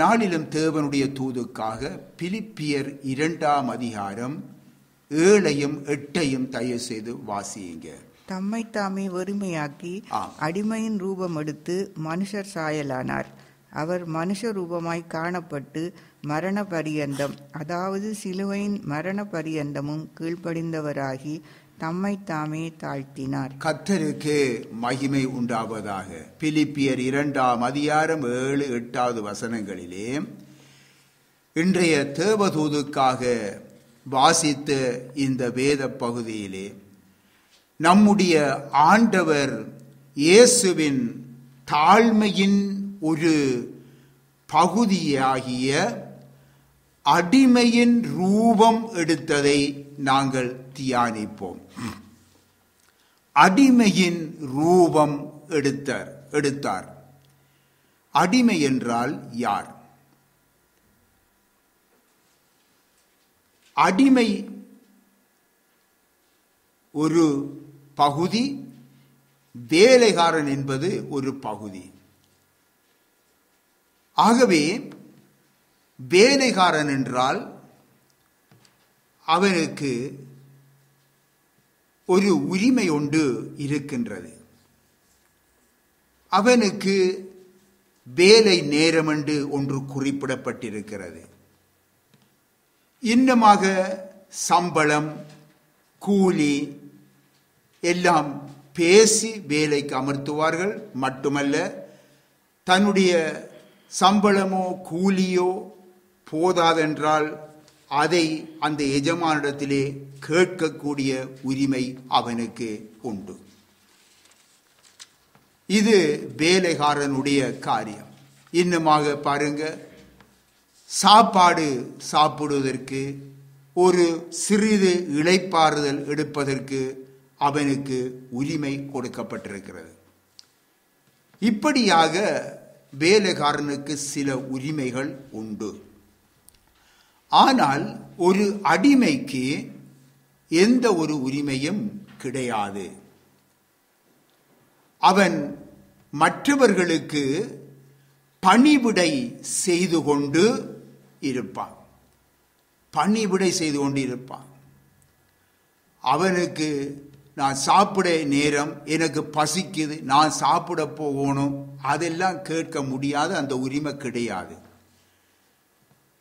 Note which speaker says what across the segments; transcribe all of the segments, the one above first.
Speaker 1: நாளிலும் தேவனுடைய தூதுக்காக பிலிப்பியர் 2ஆம் அதிகாரம் 7ஐயும் 8ஐயும் தயவு செய்து வாசியுங்க.
Speaker 2: தம்மை தாமே வெறுமையாக்கி அடிமையின் ரூபம் எடுத்து மனுஷர் சாயலானார். அவர் மனுஷ ரூபமாய் காணப்பட்டு மரண பரியந்தம், அதாவது சிலுவையின் மரண பரியந்தமும் கீழ்ப்படிந்தவராகி தம்மை தாமே தாழ்த்தினார்.
Speaker 1: கர்த்தருக்கு மகிமை உண்டாவதாக. பிலிப்பியர் 2ஆம் அதிகாரம் 7, 8வது வசனங்களிலே இன்றைய தேவதூதுக்காக வாசித்த இந்த வேத பகுதியிலே நம்முடைய ஆண்டவர் இயேசுவின் தாழ்மையின் ஒரு பகுதியாகிய அடிமையின் ரூபம் எடுத்ததை நாங்கள் தியானிப்போம். அடிமையின் ரூபம் எடுத்தார். அடிமை என்றால் யார்? அடிமை ஒரு பகுதி, வேலைக்காரன் என்பது ஒரு பகுதி. ஆகவே வேலைக்காரன் என்றால் அவனுக்கு ஒரு உரிமை ஒன்று இருக்கின்றது. அவனுக்கு வேலை நேரம் என்று ஒன்று குறிப்பிடப்பட்டிருக்கிறது. இன்னமாக சம்பளம், கூலி எல்லாம் பேசி வேலைக்கு அமர்த்துவார்கள். மட்டுமல்ல, தன்னுடைய சம்பளமோ கூலியோ போதாதென்றால் அதை அந்த எஜமானிடத்திலே கேட்கக்கூடிய உரிமை அவனுக்கு உண்டு. இது வேலைக்காரனுடைய காரியம். இன்னுமாக பாருங்க, சாப்பாடு சாப்பிடுவதற்கு, ஒரு சிறிது இளைப்பாறுதல் எடுப்பதற்கு அவனுக்கு உரிமை கொடுக்கப்பட்டிருக்கிறது. இப்படியாக வேலைக்காரனுக்கு சில உரிமைகள் உண்டு. ஆனால் ஒரு அடிமைக்கு எந்த ஒரு உரிமையும் கிடையாது. அவன் மற்றவர்களுக்கு பணிவிடை செய்து கொண்டு இருப்பான். அவனுக்கு நான் சாப்பிட நேரம், எனக்கு பசிக்குது, நான் சாப்பிட போகணும், அதெல்லாம் கேட்க முடியாது. அந்த உரிமை கிடையாது.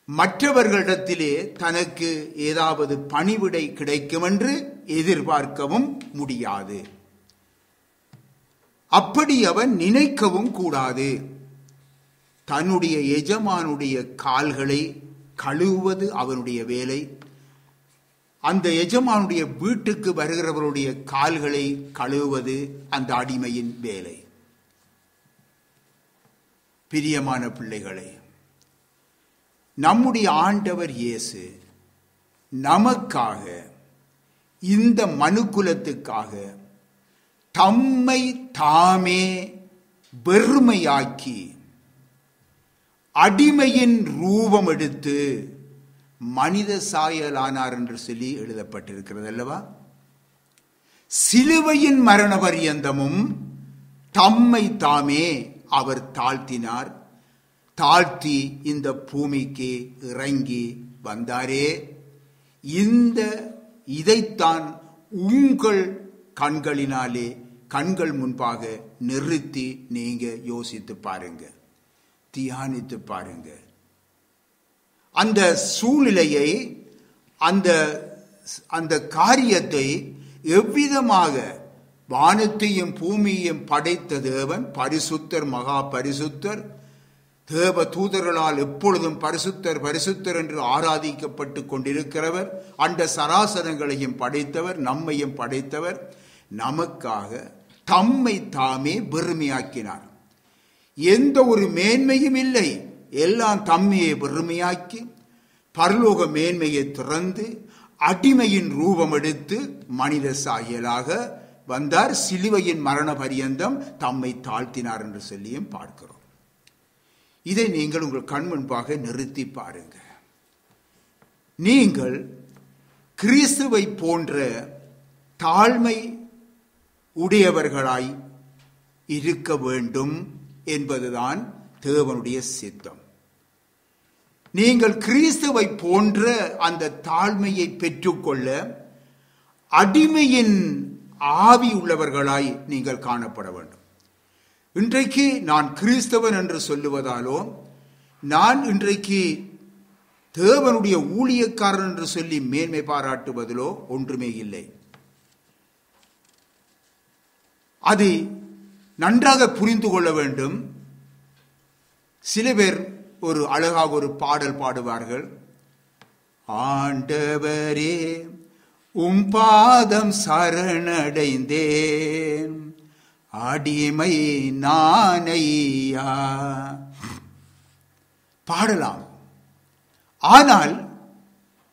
Speaker 1: மற்றவர்களிடத்திலே தனக்கு ஏதாவது பணிவிடை கிடைக்கும் என்று எதிர்பார்க்கவும் முடியாது. அப்படி அவன் நினைக்கவும் கூடாது. தன்னுடைய எஜமானுடைய கால்களை கழுவுவது அவனுடைய வேலை. அந்த எஜமானுடைய வீட்டுக்கு வருகிறவருடைய கால்களை கழுவுவது அந்த அடிமையின் வேலை. பிரியமான பிள்ளைகளே, நம்முடைய ஆண்டவர் இயேசு நமக்காக, இந்த மனுக்குலத்துக்காக தம்மை தாமே வெறுமையாக்கி அடிமையின் ரூபம் எடுத்து மனித சாயலானார் என்று சொல்லி எழுதப்பட்டிருக்கிறது அல்லவா? சிலுவையின் மரண பரியந்தமும் தம்மை தாமே அவர் தாழ்த்தினார். தாழ்த்தி இந்த பூமிக்கு இறங்கி வந்தாரே. இதைத்தான் உங்கள் கண்களினாலே, கண்கள் முன்பாக நிறுத்தி நீங்க யோசித்து பாருங்க, தியானித்து பாருங்க. அந்த சூழ்நிலையை, அந்த காரியத்தை எவ்விதமாக வானத்தையும் பூமியையும் படைத்த தேவன் பரிசுத்தர், மகா பரிசுத்தர், தேவ தூதர்களால் எப்பொழுதும் பரிசுத்தர் பரிசுத்தர் என்று ஆராதிக்கப்பட்டு கொண்டிருக்கிறவர், அந்த சராசரங்களையும் படைத்தவர், நம்மையும் படைத்தவர், நமக்காக தம்மை தாமே வெறுமையாக்கினார். எந்த ஒரு மேன்மையும் இல்லை, எல்லாம் தம்மையை வெறுமையாக்கி பரலோக மேன்மையை திறந்து அடிமையின் ரூபம் எடுத்து மனித சாயலாக வந்தார். சிலுவையின் மரண பரியந்தம் தம்மை தாழ்த்தினார் என்று சொல்லியும் பார்க்கிறோம். இதை நீங்கள் உங்கள் கண் முன்பாக நிறுத்தி பாருங்க. நீங்கள் கிறிஸ்துவை போன்ற தாழ்மை உடையவர்களாய் இருக்க வேண்டும் என்பதுதான் தேவனுடைய சித்தம். நீங்கள் கிறிஸ்துவை போன்ற அந்த தாழ்மையை பெற்றுக்கொள்ள அடிமையின் ஆவி உள்ளவர்களாய் நீங்கள் காணப்பட வேண்டும். இன்றைக்கு நான் கிறிஸ்தவன் என்று சொல்லுவதாலோ, நான் இன்றைக்கு தேவனுடைய ஊழியக்காரன் என்று சொல்லி மேன்மை பாராட்டுவதிலோ ஒன்றுமே இல்லை. அது நன்றாக புரிந்து கொள்ள வேண்டும். சில பேர் ஒரு அழகாக ஒரு பாடல் பாடுவார்கள். ஆண்டவரே உம் பாதம் சரணடைந்தேன், அடிமை நானையா. பாடலாம். ஆனால்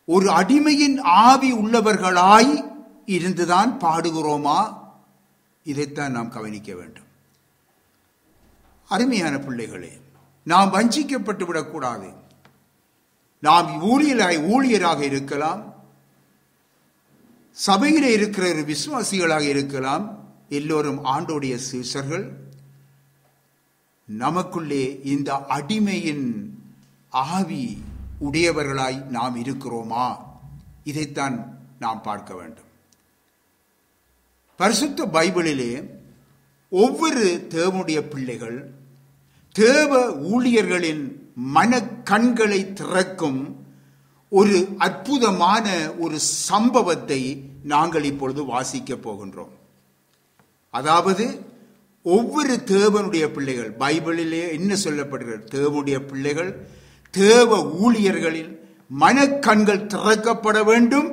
Speaker 1: ஒரு அடிமையின் ஆவி உள்ளவர்களாய் இருந்துதான் பாடுகிறோமா? இதைத்தான் நாம் கவனிக்க வேண்டும். அருமையான பிள்ளைகளே, நாம் வஞ்சிக்கப்பட்டு விடக்கூடாது. நாம் ஊழியராக இருக்கலாம், சபையிலே இருக்கிற ஒரு விசுவாசிகளாக இருக்கலாம், எல்லோரும் ஆண்டோடைய சீஷர்கள். நமக்குள்ளே இந்த அடிமையின் ஆவி உடையவர்களாய் நாம் இருக்கிறோமா? இதைத்தான் நாம் பார்க்க வேண்டும். பரிசுத்த பைபிளிலே ஒவ்வொரு தேவனுடைய பிள்ளைகள், தேவ ஊழியர்களின் மன கண்களை திறக்கும் ஒரு அற்புதமான ஒரு சம்பவத்தை நாங்கள் இப்பொழுது வாசிக்க போகின்றோம். அதாவது ஒவ்வொரு தேவனுடைய பிள்ளைகள், பைபிளிலே என்ன சொல்லப்படுகிறது? தேவனுடைய பிள்ளைகள், தேவ ஊழியர்களின் மனக்கண்கள் திறக்கப்பட வேண்டும்.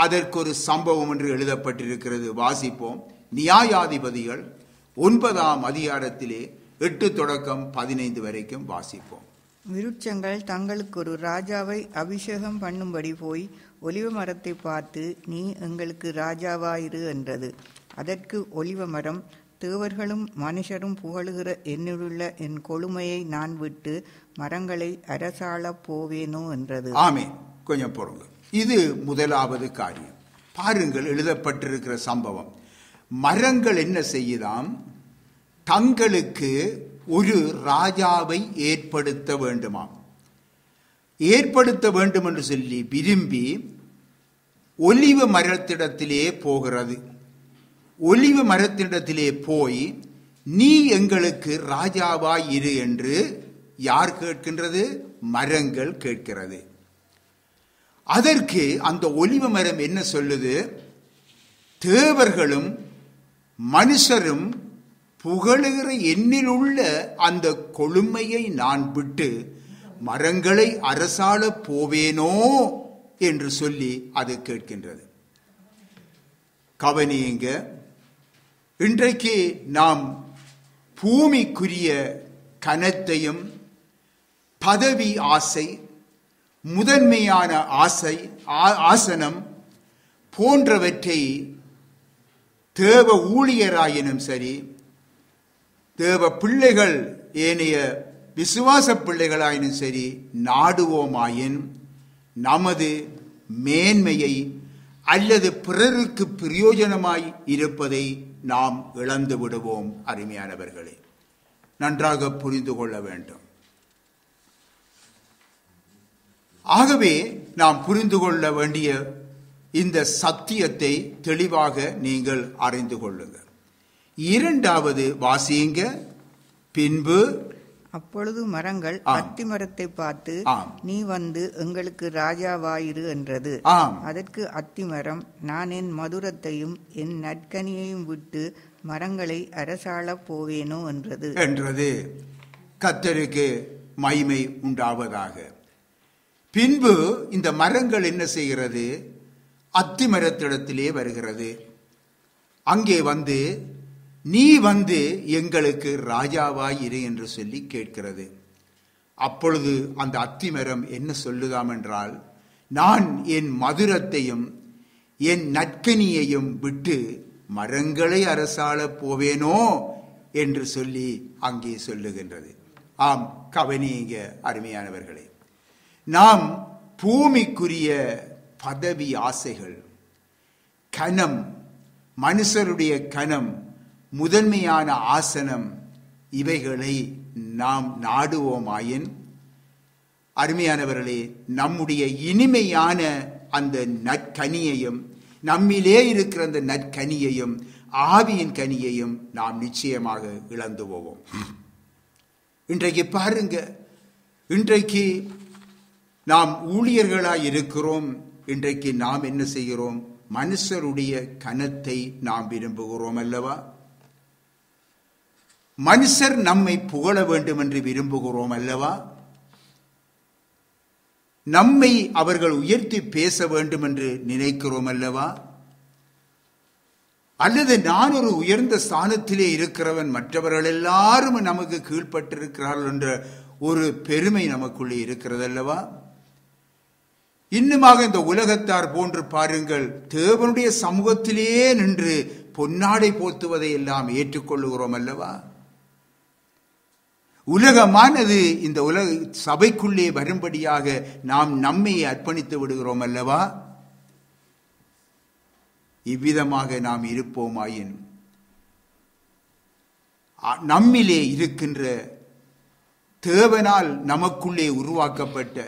Speaker 1: அதற்கு ஒரு சம்பவம் என்று எழுதப்பட்டிருக்கிறது. வாசிப்போம். நியாயாதிபதிகள் 9ஆம் அதிகாரத்திலே 8 தொடக்கம் 15 வரைக்கும் வாசிப்போம்.
Speaker 2: விருட்சங்கள் தங்களுக்கு ஒரு ராஜாவை அபிஷேகம் பண்ணும்படி போய் ஒலிவ மரத்தை பார்த்து, நீ எங்களுக்கு ராஜாவாயிரு என்றது. அதற்கு ஒலிவ மரம், தேவர்களும் மனுஷரும் புகழுகிற என்னுள்ள என் கொழுமையை நான் விட்டு மரங்களை அரசாள போவேனோ என்றது.
Speaker 1: ஆமே. கொஞ்சம் பொறுங்க. இது முதலாவது காரியம். பாருங்கள், எழுதப்பட்டிருக்கிற சம்பவம். மரங்கள் என்ன செய்யலாம்? தங்களுக்கு ஒரு ராஜாவை ஏற்படுத்த வேண்டுமாம். ஏற்படுத்த வேண்டும் என்று சொல்லி விரும்பி ஒலிவ மரத்திடத்திலே போகிறது. ஒலிவ மரத்திடத்திலே போய், நீ எங்களுக்கு ராஜாவாய் இரு என்று யார் கேட்கின்றது? மரங்கள் கேட்கிறது. அதற்கு அந்த ஒலிவ மரம் என்ன சொல்லுது? தேவர்களும் மனுஷரும் புகழுகிற என்னில் உள்ள அந்த கொழுமையை நான் விட்டு மரங்களை அரசாள போவேனோ என்று சொல்லி அது கேட்கின்றது. கவனியுங்க, இன்றைக்கு நாம் பூமிக்குரிய கனத்தையும் பதவி ஆசை, முதன்மையான ஆசை, ஆசனம் போன்றவற்றை தேவ ஊழியராயினும் சரி, தேவ பிள்ளைகள் ஏனைய விசுவாச பிள்ளைகளாயினும் சரி நாடுவோமாயின் நமது மேன்மையை அல்லது பிறருக்கு பிரயோஜனமாய் இருப்பதை நாம் இழந்து விடுவோம். அருமையானவர்களே, நன்றாக புரிந்து கொள்ள வேண்டும். ஆகவே நாம் புரிந்து கொள்ள வேண்டிய இந்த சத்தியத்தை தெளிவாக நீங்கள் அறிந்து கொள்ளுங்கள். இரண்டாவது வாசியுங்க. பின்பு
Speaker 2: அப்பொழுது மரங்கள் அத்தி மரத்தை பார்த்து, நீ வந்து எங்களுக்கு ராஜாவாயிரு என்றது. அதற்கு அத்தி மரம், நான் என் மதுரத்தையும் என் நற்கனியையும் விட்டு மரங்களை அரசாள போவேனோ என்றது. கர்த்தருக்கு மகிமை உண்டாவதாக. பின்பு இந்த மரங்கள் என்ன செய்கிறது? அத்தி மரத்திடத்திலே வருகிறது. அங்கே வந்து, நீ வந்து எங்களுக்கு ராஜாவாய் இரு என்று சொல்லி கேட்கிறது. அப்பொழுது அந்த அத்திமரம் என்ன சொல்லுதாம் என்றால், நான் என் மதுரத்தையும் என் நற்கனியையும் விட்டு மரங்களை அரசாள போவேனோ என்று சொல்லி அங்கே சொல்லுகின்றது. ஆம், கவனியுங்க அருமையானவர்களே, நாம் பூமிக்குரிய பதவி ஆசைகள், கனம், மனுஷருடைய கனம், முதன்மையான ஆசனம், இவைகளை நாம் நாடுவோமாயின்
Speaker 1: அருமையானவர்களே, நம்முடைய இனிமையான அந்த நற்கனியையும், நம்மிலே இருக்கிற அந்த நற்கனியையும், ஆவியின் கனியையும் நாம் நிச்சயமாக இழந்து போவோம். இன்றைக்கு பாருங்க, இன்றைக்கு நாம் ஊழியர்களாய் இருக்கிறோம். இன்றைக்கு நாம் என்ன செய்கிறோம்? மனுஷருடைய கனத்தை நாம் விரும்புகிறோம் அல்லவா? மனுஷர் நம்மை புகழ வேண்டும் என்று விரும்புகிறோம் அல்லவா? நம்மை அவர்கள் உயர்த்தி பேச வேண்டும் என்று நினைக்கிறோம் அல்லவா? அல்லது நான் ஒரு உயர்ந்த ஸ்தானத்திலே இருக்கிறவன், மற்றவர்கள் எல்லாரும் நமக்கு கீழ்பட்டிருக்கிறார்கள் என்ற ஒரு பெருமை நமக்குள்ளே இருக்கிறது அல்லவா? இன்னுமாக இந்த உலகத்தார் போன்று பாருங்கள், தேவனுடைய சமூகத்திலே நின்று பொன்னாடை போர்த்துவதை எல்லாம் ஏற்றுக்கொள்ளுகிறோம் அல்லவா? உலகமானது இந்த உலக சபைக்குள்ளே வரும்படியாக நாம் நம்மை அர்ப்பணித்து விடுகிறோம் அல்லவா? இவ்விதமாக நாம் இருப்போமாயின் நம்மிலே இருக்கின்ற தேவனால் நமக்குள்ளே உருவாக்கப்பட்ட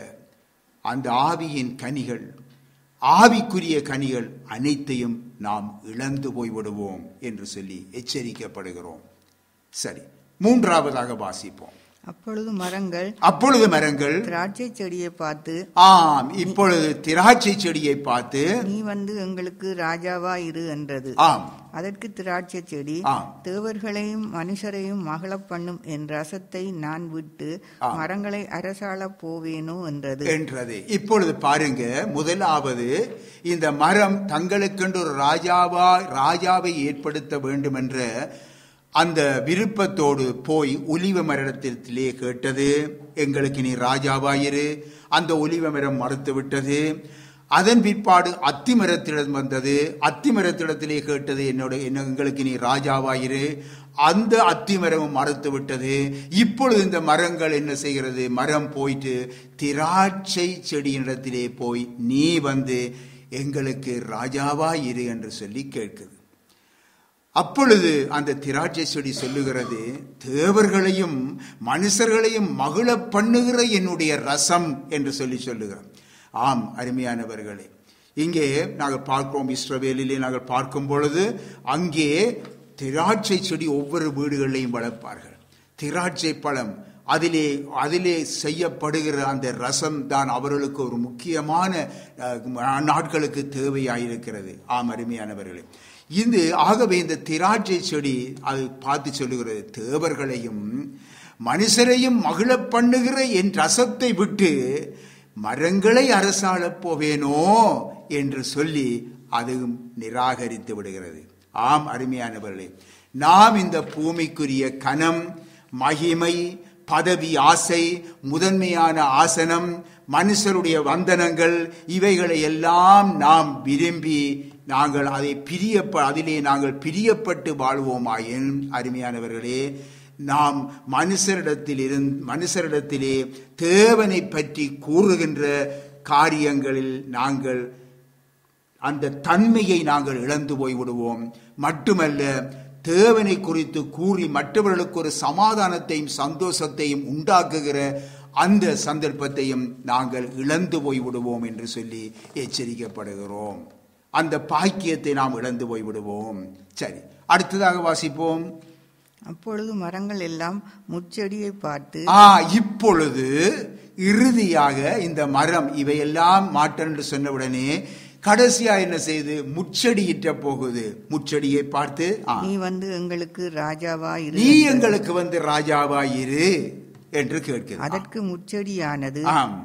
Speaker 1: அந்த ஆவியின் கனிகள், ஆவிக்குரிய கனிகள் அனைத்தையும் நாம் இழந்து போய்விடுவோம் என்று சொல்லி எச்சரிக்கப்படுகிறோம். சரி, மூன்றாவதாக வாசிப்போம்.
Speaker 2: அப்பொழுது மரங்கள் திராட்சை செடியை பார்த்து,
Speaker 1: ஆம், இப்பொழுது திராட்சை செடியை பார்த்து,
Speaker 2: நீ வந்து எங்களுக்கு ராஜாவா இரு என்றது.
Speaker 1: ஆம்.
Speaker 2: அதற்கு திராட்சை செடி, தேவர்களையும் மனுஷரையும் மகள பண்ணும் என் ரசத்தை நான் விட்டு மரங்களை அரசாள போவேனோ என்றது.
Speaker 1: இப்பொழுது பாருங்க, முதலாவது இந்த மரம் தங்களுக்கென்று ஒரு ராஜாவை ஏற்படுத்த வேண்டும் என்ற அந்த விருப்பத்தோடு போய் ஒலிவ மரத்திலே கேட்டது, எங்களுக்கு நீ ராஜாவாயிரு. அந்த ஒலிவ மரம் மறுத்து விட்டது. அதன் பிற்பாடு அத்தி மரத்திடம் வந்தது. அத்தி மரத்திடத்திலே கேட்டது, எங்களுக்கு நீ ராஜாவாயிரு. அந்த அத்தி மரமும் மறுத்து விட்டது. இப்பொழுது இந்த மரங்கள் என்ன செய்கிறது? மரம் போயிட்டு திராட்சை செடியினிடத்திலே போய் நீ வந்து எங்களுக்கு ராஜாவாயிரு என்று சொல்லி கேட்குது. அப்பொழுது அந்த திராட்சை செடி சொல்லுகிறது, தேவர்களையும் மனுஷர்களையும் மகிழ பண்ணுகிற என்னுடைய ரசம் என்று சொல்லுகிறோம். ஆம், அருமையானவர்களே, இங்கே நாங்கள் பார்க்கிறோம், இஸ்ரவேலிலே நாங்கள் பார்க்கும் பொழுது அங்கே திராட்சை செடி ஒவ்வொரு வீடுகளிலையும் வளர்ப்பார்கள். திராட்சை பழம், அதிலே செய்யப்படுகிற அந்த ரசம் தான் அவர்களுக்கு ஒரு முக்கியமான நாட்களுக்கு தேவையாயிருக்கிறது. ஆம், அருமையானவர்களே, ஆகவே இந்த திராட்சை செடி அது பார்த்து சொல்லுகிறது, தேவர்களையும் மனுஷரையும் மகிழ பண்ணுகிற என் ரசத்தை விட்டு மரங்களை அரசாளப் போவேனோ என்று சொல்லி அதுவும் நிராகரித்து விடுகிறது. ஆம், அருமையானவர்களே, நாம் இந்த பூமிக்குரிய கனம், மகிமை, பதவி ஆசை, முதன்மையான ஆசனம், மனுஷருடைய வந்தனங்கள், இவைகளை எல்லாம் நாம் விரும்பி நாங்கள் அதிலே நாங்கள் பிரியப்பட்டு வாழ்வோமாயின், அருமையானவர்களே, நாம் மனுஷரிடத்திலே தேவனை பற்றி கூறுகின்ற காரியங்களில் நாங்கள் அந்த தன்மையை நாங்கள் இழந்து போய்விடுவோம். மட்டுமல்ல, தேவனை குறித்து கூறி மற்றவர்களுக்கு ஒரு சமாதானத்தையும் சந்தோஷத்தையும் உண்டாக்குகிற அந்த சந்தர்ப்பத்தையும் நாங்கள் இழந்து போய்விடுவோம் என்று சொல்லி எச்சரிக்கப்படுகிறோம். அந்த பாக்கியத்தை நாம் இழந்து போய்விடுவோம். சரி, அடுத்ததாக வாசிப்போம்.
Speaker 2: அப்பொழுது மரங்கள் எல்லாம் முச்செடியை பார்த்து,
Speaker 1: இப்பொழுது இறுதியாக இந்த மரம் இவையெல்லாம் மாட்டம் என்று சொன்னவுடனே கடைசியா என்ன செய்து முச்செடியிட்ட போகுது. முச்செடியை பார்த்து,
Speaker 2: நீ வந்து எங்களுக்கு ராஜாவாயிரு,
Speaker 1: நீ எங்களுக்கு வந்து ராஜாவாயிரு என்று கேட்கிறது.
Speaker 2: அதற்கு முச்செடியானது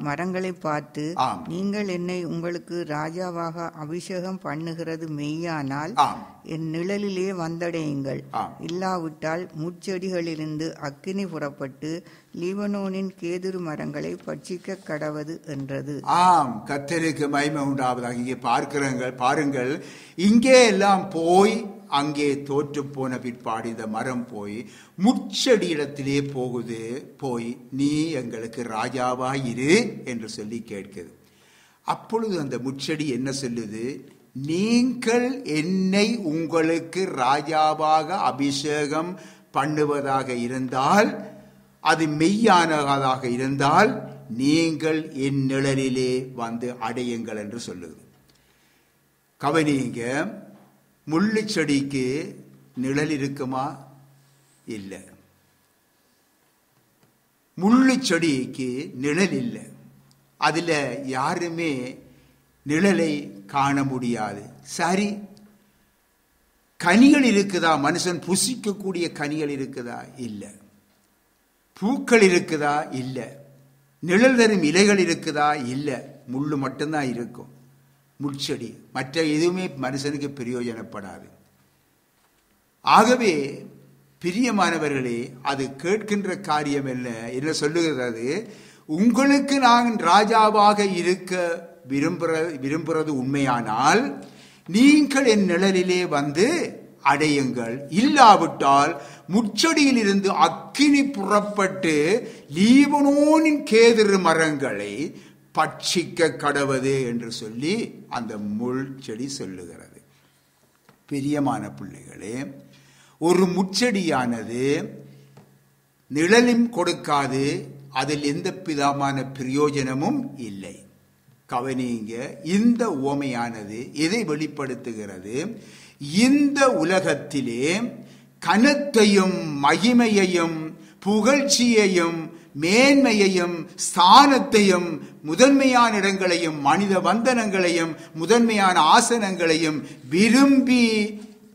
Speaker 2: மரங்களை பார்த்து, நீங்கள் என்னை உங்களுக்கு ராஜாவாக அபிஷேகம் பண்ணுகிறது மெய்யானால் என் நிழலிலே வந்தடையுங்கள், இல்லாவிட்டால் முச்செடிகளிலிருந்து அக்கினி புறப்பட்டு லீபனோனின் கேதுரு மரங்களை பட்சிக்க கடவது என்றது.
Speaker 1: ஆம், கர்த்தருக்கு மகிமை உண்டாவதாக. இங்கே பாருங்கள், இங்கே எல்லாம் போய் அங்கே தோற்று போன பிற்பாடு இந்த மரம் போய் முச்செடியிடத்திலே போய் நீ எங்களுக்கு ராஜாவாயிரு என்று சொல்லி கேட்குது. அப்பொழுது அந்த முச்செடி என்ன சொல்லுது? நீங்கள் என்னை உங்களுக்கு ராஜாவாக அபிஷேகம் பண்ணுவதாக இருந்தால், அது மெய்யானதாக இருந்தால் நீங்கள் என் நிழலிலே வந்து அடையுங்கள் என்று சொல்லுகிறோம். கவனிங்க, முள்ளு செடிக்கு நிழல் இருக்குமா? இல்லை. முள்ளு செடிக்கு நிழல் இல்லை. அதுல யாருமே நிழலை காண முடியாது. சரி, கனிகள் இருக்குதா? மனுஷன் புசிக்கக்கூடிய கனிகள் இருக்குதா? இல்லை. பூக்கள் இருக்குதா? இல்லை. நிழல் தரும் இலைகள் இருக்குதா? இல்லை. முள்ளு மட்டும்தான் இருக்கும், முட்செடி. மற்ற எதுவுமே மனுஷனுக்கு பிரயோஜனப்படாது. ஆகவே பிரியமானவர்களே, அது கேட்கின்ற காரியம் என்ன சொல்லுகிறது? உங்களுக்கு நான் ராஜாவாக இருக்க விரும்புறது உண்மையானால் நீங்கள் என் நிழலிலே வந்து அடையுங்கள். இல்லாவிட்டால் முச்சடியில் இருந்து அக்கினி புறப்பட்டு லீபனோனின் கேதுரு மரங்களை பட்சிக்க கடவது என்று சொல்லி அந்த முள் செடி சொல்லுகிறது. பிரியமான பிள்ளைகளே, ஒரு முச்செடியானது நிழலும் கொடுக்காது, அதில் எந்த விதமான பிரயோஜனமும் இல்லை. கவனிங்க, இந்த உவமையானது எதை வெளிப்படுத்துகிறது? இந்த உலகத்திலே கனத்தையும் மகிமையையும் புகழ்ச்சியையும் மேன்மையையும் ஸ்தானத்தையும் முதன்மையான இடங்களையும் மனித வந்தனங்களையும் முதன்மையான ஆசனங்களையும் விரும்பி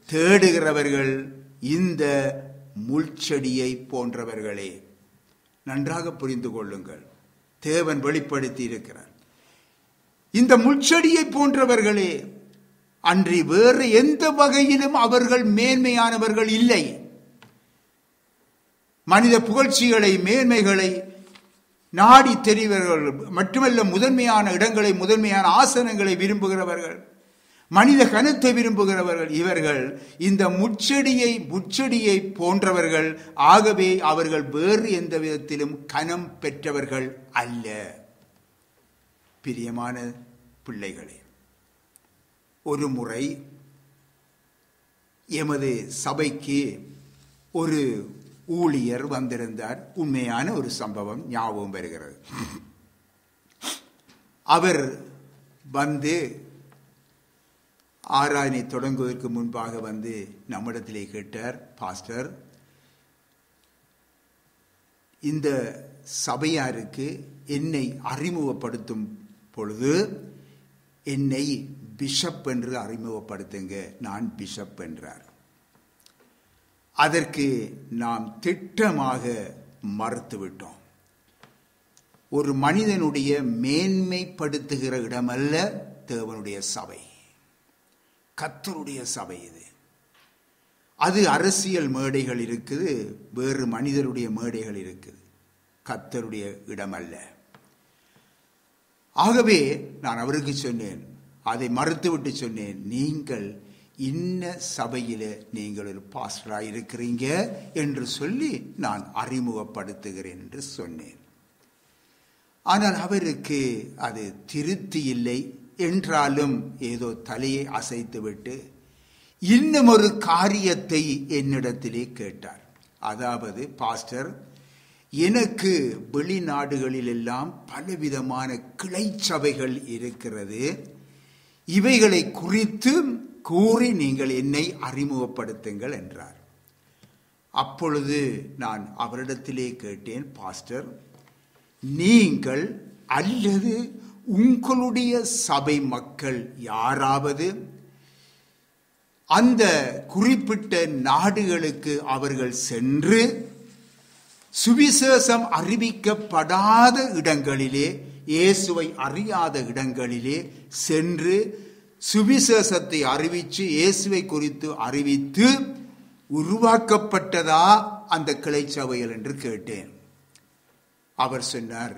Speaker 1: தேடுகிறவர்கள் இந்த முள்செடியை போன்றவர்களே. நன்றாக புரிந்து கொள்ளுங்கள், தேவன் வெளிப்படுத்தி இருக்கிறார். இந்த முள்செடியை போன்றவர்களே அன்றி வேறு எந்த வகையிலும் அவர்கள் மேன்மையானவர்கள் இல்லை. மனித புகழ்ச்சிகளை மேன்மைகளை நாடி தெரிவர்கள் மட்டுமல்ல, முதன்மையான இடங்களை முதன்மையான ஆசனங்களை விரும்புகிறவர்கள், மனித கனத்தை விரும்புகிறவர்கள். இவர்கள் இந்த முட்செடியை போன்றவர்கள். ஆகவே அவர்கள் வேறு எந்த விதத்திலும் கனம் பெற்றவர்கள் அல்ல. பிரியமான பிள்ளைகளே, ஒரு முறை எமது சபைக்கு ஒரு ஊழியர் வந்திருந்தார். உண்மையான ஒரு சம்பவம் ஞாபகம் வருகிறது. அவர் வந்து ஆராதனை தொடங்குவதற்கு முன்பாக வந்து நம்மிடத்திலே கேட்டார், பாஸ்டர், இந்த சபையாருக்கு என்னை அறிமுகப்படுத்தும் பொழுது என்னை பிஷப் என்று அறிமுகப்படுத்துங்க, நான் பிஷப் என்றார். அதற்கு நாம் திட்டமாக மறுத்துவிட்டோம். ஒரு மனிதனுடைய மேன்மைப்படுத்துகிற இடமல்ல தேவனுடைய சபை, கர்த்தருடைய சபை இது. அது அரசியல் மேடைகள் இருக்குது, வேறு மனிதருடைய மேடைகள் இருக்குது, கர்த்தருடைய இடமல்ல. ஆகவே நான் அவருக்கு சொன்னேன், அதை மறுத்துவிட்டு சொன்னேன், நீங்கள் இன்ன சபையில நீங்கள் ஒரு பாஸ்டராக இருக்கிறீங்க என்று சொல்லி நான் அறிமுகப்படுத்துகிறேன் என்று சொன்னேன். ஆனால் அவருக்கு அது திருப்தி இல்லை. என்றாலும் ஏதோ தலையை அசைத்துவிட்டு இன்னும் ஒரு காரியத்தை என்னிடத்திலே கேட்டார். அதாவது, பாஸ்டர், எனக்கு வெளிநாடுகளில் எல்லாம் பலவிதமான கிளை சபைகள் இருக்கிறது, இவைகளை குறித்து கூறி நீங்கள் என்னை அறிமுகப்படுத்துங்கள் என்றார். அப்பொழுது நான் அவரிடத்திலே கேட்டேன், பாஸ்டர், நீங்கள் அல்லது உங்களுடைய சபை மக்கள் யாராவது அந்த குறிப்பிட்ட நாடுகளுக்கு அவர்கள் சென்று சுவிசேஷம் அறிவிக்கப்படாத இடங்களிலே, இயேசுவை அறியாத இடங்களிலே சென்று சுவிசேஷத்தை அறிவித்து இயேசுவை குறித்து அறிவித்து உருவாக்கப்பட்டதா அந்த கிளை சபைகள் என்று கேட்டேன். அவர் சொன்னார்,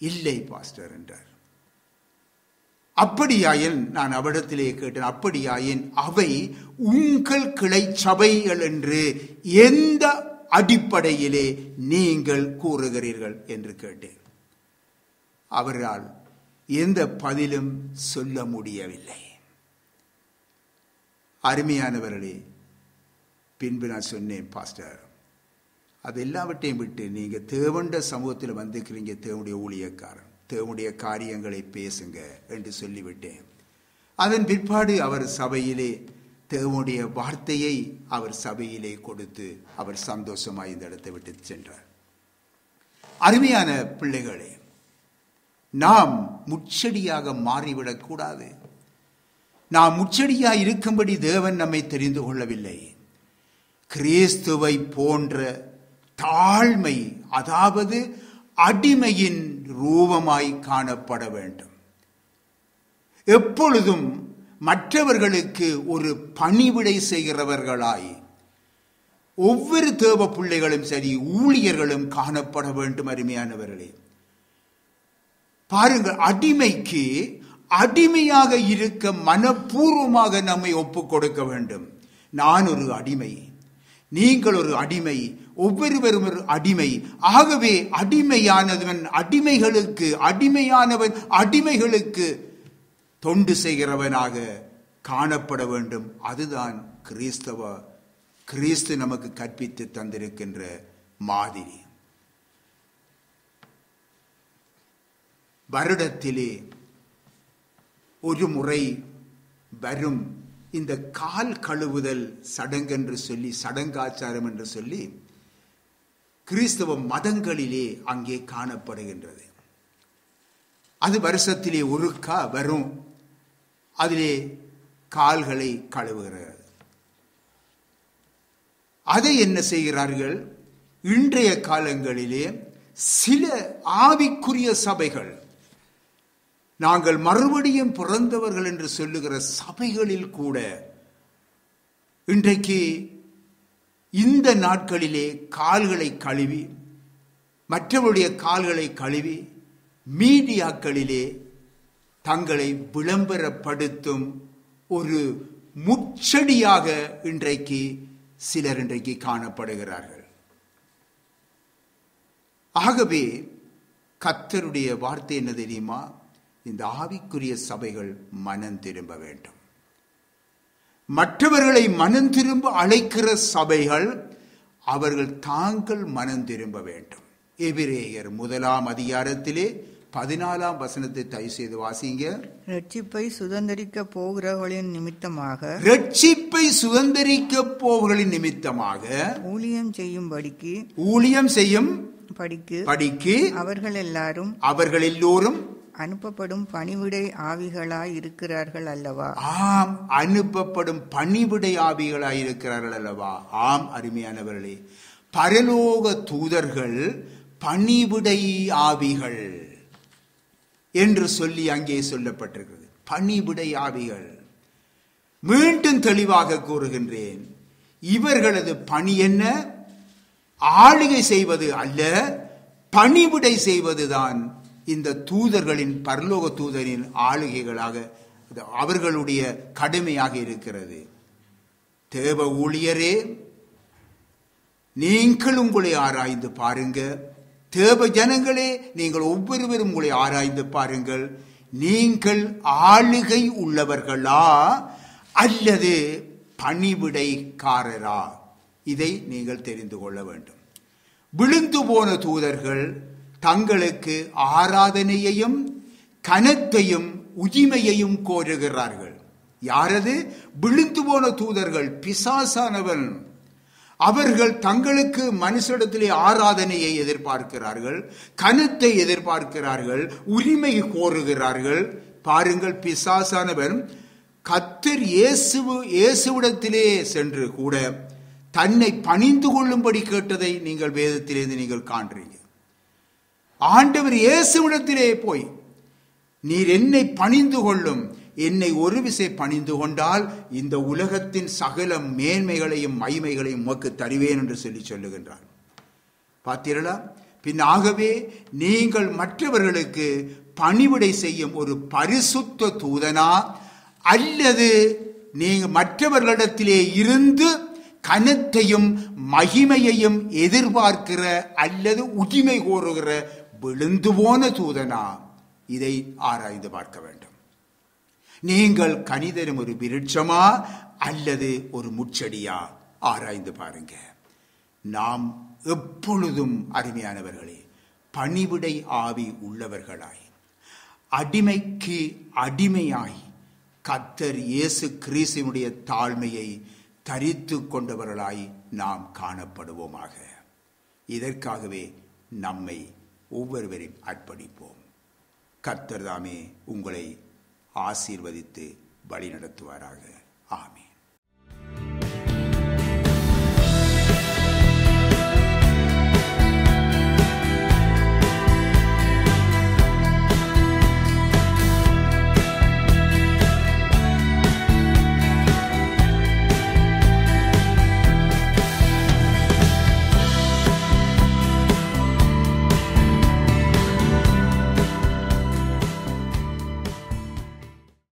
Speaker 1: இல்லை பாஸ்டர் என்றார். அப்படியாயின் நான் அவரிடத்திலே கேட்டேன், அப்படியாயின் அவை உங்கள் கிளை சபைகள் என்று எந்த அடிப்படையிலே நீங்கள் கூறுகிறீர்கள் என்று கேட்டேன். அவரால் எந்த பதிலும் சொல்ல முடியவில்லை. அருமையானவர்களே, பின்பு நான் சொன்னேன், பாஸ்டர், அது எல்லாவற்றையும் விட்டு நீங்க தேவண்ட சமூகத்தில் வந்துக்கிறீங்க, தேவனுடைய ஊழியக்காரன், தேவனுடைய காரியங்களை பேசுங்க என்று சொல்லிவிட்டேன். அதன் பிற்பாடு அவர் சபையிலே தேவனுடைய வார்த்தையை அவர் சபையிலே கொடுத்து அவர் சந்தோஷமாய் இந்த இடத்தை விட்டு சென்றார். அருமையான பிள்ளைகளே, நாம் முச்செடியாக மாறிவிடக் கூடாது. நாம் முச்செடியாய் இருக்கும்படி தேவன் நம்மை தெரிந்து கொள்ளவில்லை. கிறிஸ்துவை போன்ற தாழ்மை, அதாவது அடிமையின் ரூபமாய் காணப்பட வேண்டும். எப்பொழுதும் மற்றவர்களுக்கு ஒரு பணிவிடை செய்கிறவர்களாய் ஒவ்வொரு தேவ பிள்ளைகளும் சரி, ஊழியர்களும் காணப்பட வேண்டும். அருமையானவர்களே, பாருங்கள், அடிமைக்கு அடிமையாக இருக்க மனப்பூர்வமாக நம்மை ஒப்புக் கொடுக்க வேண்டும். நான் ஒரு அடிமை, நீங்கள் ஒரு அடிமை, ஒவ்வொருவரும் ஒரு அடிமை. ஆகவே அடிமையானவன் அடிமைகளுக்கு தொண்டு செய்கிறவனாக காணப்பட வேண்டும். அதுதான் கிறிஸ்து நமக்கு கற்பித்து தந்திருக்கின்ற மாதிரி. வருடத்திலே ஒரு முறை வரும் இந்த கால் கழுவுதல் சடங்கென்று சொல்லி, சடங்காச்சாரம் என்று சொல்லி கிறிஸ்தவ மதங்களிலே அங்கே காணப்படுகின்றது. அது வருஷத்திலே ஒருக்கா வரும். அதிலே கால்களை கழுவுகிறது. அதை என்ன செய்கிறார்கள்? இன்றைய காலங்களிலே சில ஆவிக்குரிய சபைகள், நாங்கள் மறுபடியும் பிறந்தவர்கள் என்று சொல்லுகிற சபைகளில் கூட இன்றைக்கு இந்த நாட்களிலே கால்களை கழுவி, மற்றவருடைய கால்களை கழுவி மீடியாக்களிலே தங்களை விளம்பரப்படுத்தும் ஒரு முச்செடியாக சிலர் இன்றைக்கு காணப்படுகிறார்கள். ஆகவே கர்த்தருடைய வார்த்தை என்ன தெரியுமா? இந்த ஆவிக்குரிய சபைகள் மனம் திரும்ப வேண்டும். மற்றவர்களை மனம் திரும்ப அழைக்கிற சபைகள் அவர்கள் தாங்கள் மனம் திரும்ப வேண்டும். எபிரேயர் 1 அதிகாரத்திலே 14 வசனத்தை தயவு செய்து வாசிங்க.
Speaker 2: ரட்சிப்பை சுதந்தரிக்க போகிறவர்களின் நிமித்தமாக ஊழியம் செய்யும் படிக்கு அவர்கள் எல்லோரும் அனுப்பப்படும் பணிவிடை ஆவிகளாய் இருக்கிறார்கள் அல்லவா?
Speaker 1: ஆம், அனுப்பப்படும் பணிவிடை ஆவிகளாய் இருக்கிறார்கள் அல்லவா? ஆம், அருமையானவர்களே, பரலோக தூதர்கள் பணிவிடை ஆவிகள் என்று சொல்லி அங்கே சொல்லப்பட்டிருக்கிறது. பணிவிடை ஆவிகள். மீண்டும் தெளிவாக கூறுகின்றேன், இவர்களது பணி என்ன? ஆளுகை செய்வது அல்ல, பணிவிடை செய்வதுதான் இந்த தூதர்களின், பரலோக தூதரின் ஆளுகைகளாக அவர்களுடைய கடமையாக இருக்கிறது. தேவ ஊழியரே, நீங்கள் உங்களை ஆராய்ந்து பாருங்க. தேவ ஜனங்களே, நீங்கள் ஒவ்வொருவரும் உங்களை ஆராய்ந்து பாருங்கள். நீங்கள் ஆளுகை உள்ளவர்களா அல்லது பணிவிடைக்காரரா? இதை நீங்கள் தெரிந்து கொள்ள வேண்டும். விழுந்து போன தூதர்கள் தங்களுக்கு ஆராதனையையும் கனத்தையும் உரிமையையும் கோருகிறார்கள். யாரது? விழுந்து போன தூதர்கள், பிசாசானவன். அவர்கள் தங்களுக்கு மனுஷிடத்திலே ஆராதனையை எதிர்பார்க்கிறார்கள், கனத்தை எதிர்பார்க்கிறார்கள், உரிமை கோருகிறார்கள். பாருங்கள், பிசாசானவன் கர்த்தர் இயேசுவிடத்திலே சென்று கூட தன்னை பணிந்து கொள்ளும்படி கேட்டதை நீங்கள் வேதத்திலிருந்து நீங்கள் காண்றீங்க. ஆண்டவர் இயேசுவிடத்திலே போய், நீர் என்னை பணிந்து கொள்ளும், என்னை ஒரு விசை பணிந்து கொண்டால் இந்த உலகத்தின் சகல மேன்மைகளையும் மகிமைகளையும் உமக்கு தருவேன் என்று சொல்லுகின்றார். பார்த்தீர்களா? பின் ஆகவே நீங்கள் மற்றவர்களுக்கு பணிவிடை செய்யும் ஒரு பரிசுத்த தூதனா அல்லது நீங்கள் மற்றவர்களிடத்திலே இருந்து கனத்தையும் மகிமையையும் எதிர்பார்க்கிற அல்லது உரிமை கோருகிற விழுந்து போன தூதனா? இதை ஆராய்ந்து பார்க்க வேண்டும். நீங்கள் கனிதரும் ஒரு விருட்சமா அல்லது ஒரு முச்செடியா? ஆராய்ந்து பாருங்க. நாம் எப்பொழுதும் அருமையானவர்களே பணிவிடை ஆவி உள்ளவர்களாய், அடிமைக்கு அடிமையாய் கர்த்தர் இயேசு கிறிஸ்துவினுடைய தாழ்மையை தரித்து கொண்டவர்களாய் நாம் காணப்படுவோமாக. இதற்காகவே நம்மை ஒவ்வொருவரையும் அர்ப்பணிப்போம். கர்த்தர் தாமே உங்களை ஆசீர்வதித்து வழி நடத்துவாராக. ஆமென்.